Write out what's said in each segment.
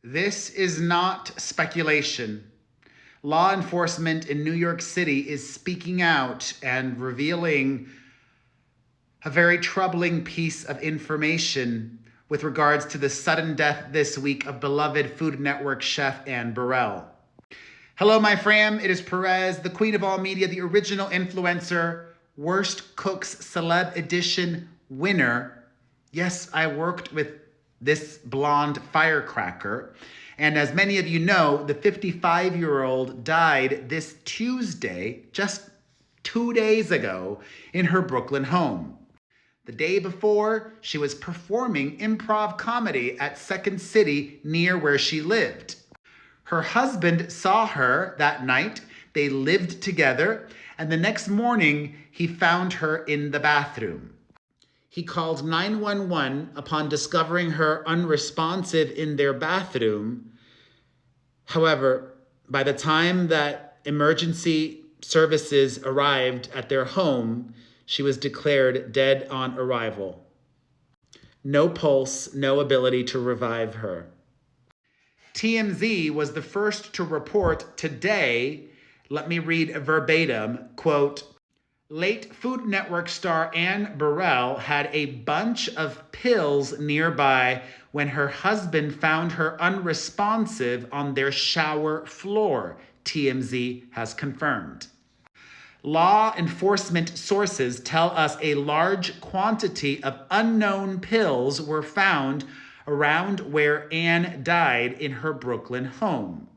This is not speculation. Law enforcement in New York City is speaking out and revealing a very troubling piece of information with regards to the sudden death this week of beloved Food Network chef Anne Burrell. Hello, my fam. It is Perez, the queen of all media, the original influencer, Worst Cooks Celeb Edition winner. Yes, I worked with this blonde firecracker. And as many of you know, the 55-year-old died this Tuesday, just 2 days ago, in her Brooklyn home. The day before, she was performing improv comedy at Second City near where she lived. Her husband saw her that night. They lived together, and the next morning, he found her in the bathroom. He called 911 upon discovering her unresponsive in their bathroom. However, by the time that emergency services arrived at their home, she was declared dead on arrival. No pulse, no ability to revive her. TMZ was the first to report today, let me read verbatim, quote, late Food Network star Anne Burrell had a bunch of pills nearby when her husband found her unresponsive on their shower floor, TMZ has confirmed. Law enforcement sources tell us a large quantity of unknown pills were found around where Anne died in her Brooklyn home.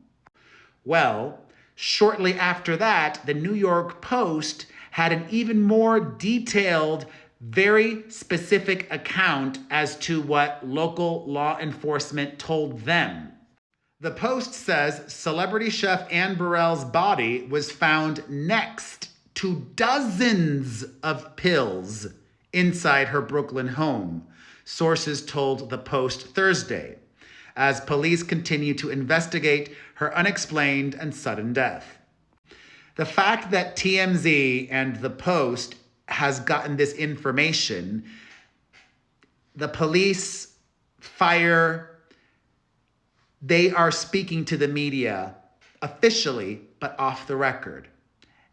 Well, shortly after that, the New York Post had an even more detailed, very specific account as to what local law enforcement told them. The Post says celebrity chef Anne Burrell's body was found next to dozens of pills inside her Brooklyn home, sources told the Post Thursday, as police continue to investigate her unexplained and sudden death. The fact that TMZ and the Post has gotten this information, the police, fire, they are speaking to the media officially, but off the record,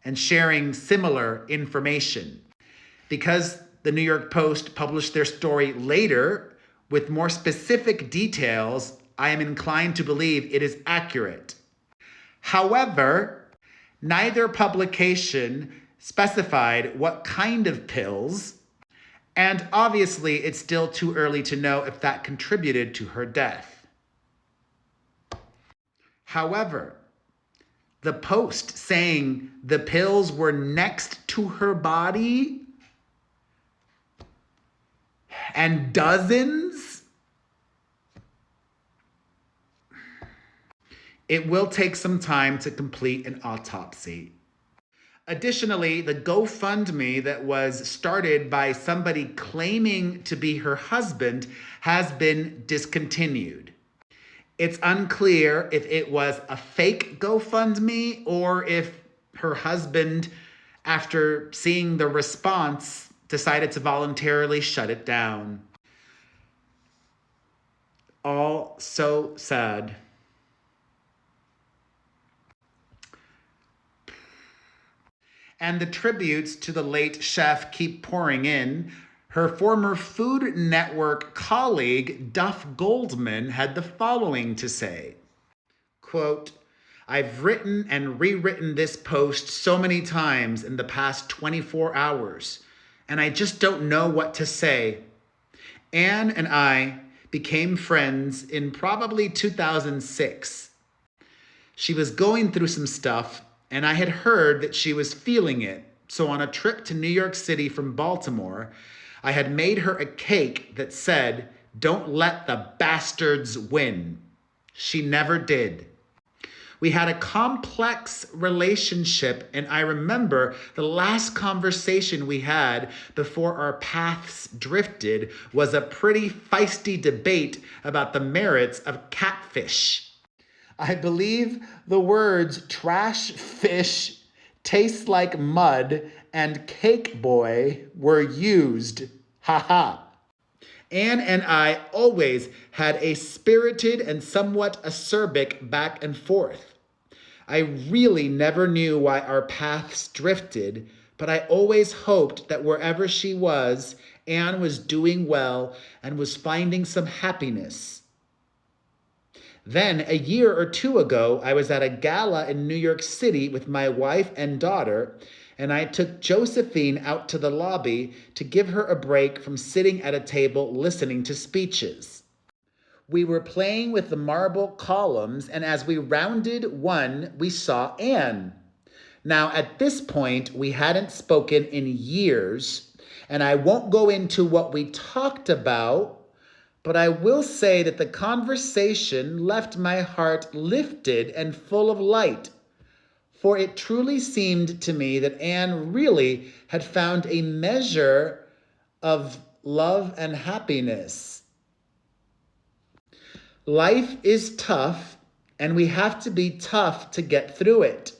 and sharing similar information. Because the New York Post published their story later with more specific details, I am inclined to believe it is accurate. However, neither publication specified what kind of pills, and obviously it's still too early to know if that contributed to her death. However, the Post saying the pills were next to her body and dozens, it will take some time to complete an autopsy. Additionally, the GoFundMe that was started by somebody claiming to be her husband has been discontinued. It's unclear if it was a fake GoFundMe or if her husband, after seeing the response, decided to voluntarily shut it down. All so sad. And the tributes to the late chef keep pouring in. Her former Food Network colleague, Duff Goldman, had the following to say, quote, I've written and rewritten this post so many times in the past 24 hours, and I just don't know what to say. Anne and I became friends in probably 2006. She was going through some stuff, and I had heard that she was feeling it. So on a trip to New York City from Baltimore, I had made her a cake that said, don't let the bastards win. She never did. We had a complex relationship, and I remember the last conversation we had before our paths drifted was a pretty feisty debate about the merits of catfish. I believe the words trash fish, tastes like mud, and cake boy were used. Ha ha. Anne and I always had a spirited and somewhat acerbic back and forth. I really never knew why our paths drifted, but I always hoped that wherever she was, Anne was doing well and was finding some happiness. Then, a year or two ago, I was at a gala in New York City with my wife and daughter, and I took Josephine out to the lobby to give her a break from sitting at a table listening to speeches. We were playing with the marble columns, and as we rounded one, we saw Anne. Now, at this point, we hadn't spoken in years, and I won't go into what we talked about, but I will say that the conversation left my heart lifted and full of light, for it truly seemed to me that Anne really had found a measure of love and happiness. Life is tough, and we have to be tough to get through it.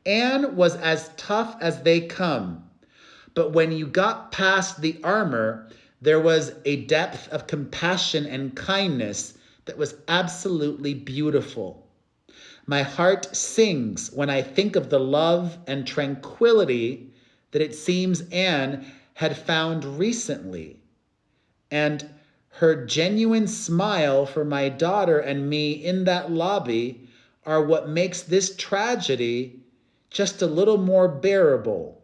Anne was as tough as they come, but when you got past the armor, there was a depth of compassion and kindness that was absolutely beautiful. My heart sings when I think of the love and tranquility that it seems Anne had found recently, and her genuine smile for my daughter and me in that lobby are what makes this tragedy just a little more bearable.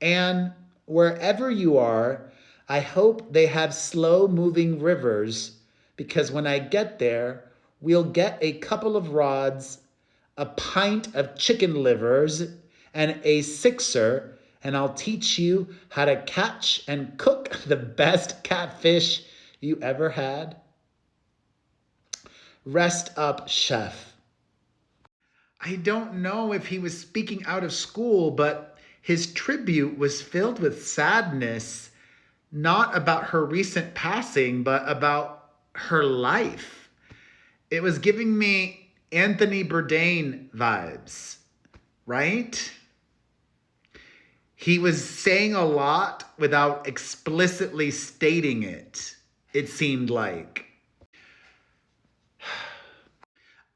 And wherever you are, I hope they have slow-moving rivers, because when I get there, we'll get a couple of rods, a pint of chicken livers, and a sixer, and I'll teach you how to catch and cook the best catfish you ever had. Rest up, chef. I don't know if he was speaking out of school, but his tribute was filled with sadness, not about her recent passing, but about her life. It was giving me Anthony Bourdain vibes, right? He was saying a lot without explicitly stating it, it seemed like.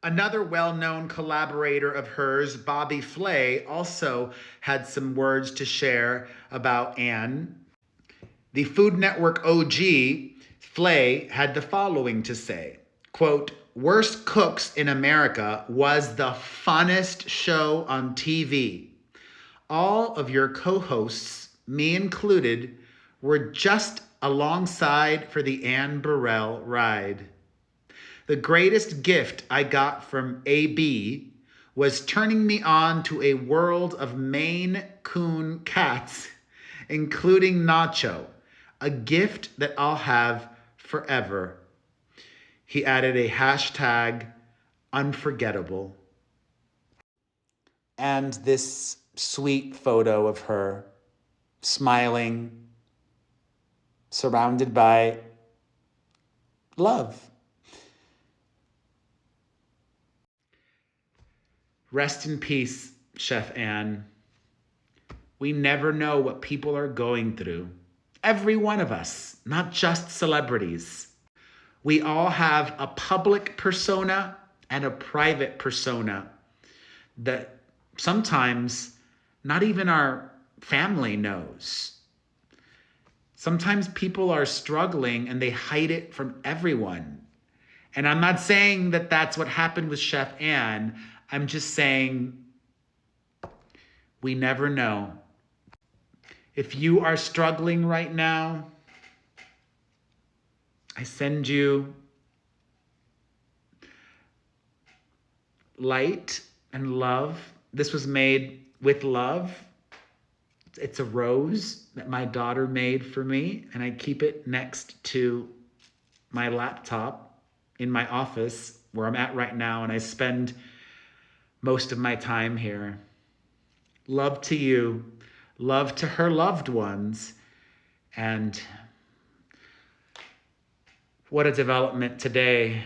Another well-known collaborator of hers, Bobby Flay, also had some words to share about Anne. The Food Network OG, Flay, had the following to say, quote, "Worst Cooks in America was the funnest show on TV. All of your co-hosts, me included, were just alongside for the Anne Burrell ride. The greatest gift I got from AB was turning me on to a world of Maine Coon cats, including Nacho, a gift that I'll have forever." He added a hashtag unforgettable. And this sweet photo of her smiling, surrounded by love. Rest in peace, Chef Anne. We never know what people are going through. Every one of us, not just celebrities. We all have a public persona and a private persona that sometimes not even our family knows. Sometimes people are struggling and they hide it from everyone. And I'm not saying that that's what happened with Chef Anne. I'm just saying we never know. If you are struggling right now, I send you light and love. This was made with love. It's a rose that my daughter made for me, and I keep it next to my laptop in my office where I'm at right now, and I spend most of my time here. Love to you, love to her loved ones, and what a development today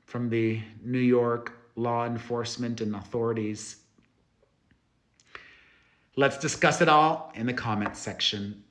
from the New York law enforcement and authorities. Let's discuss it all in the comments section.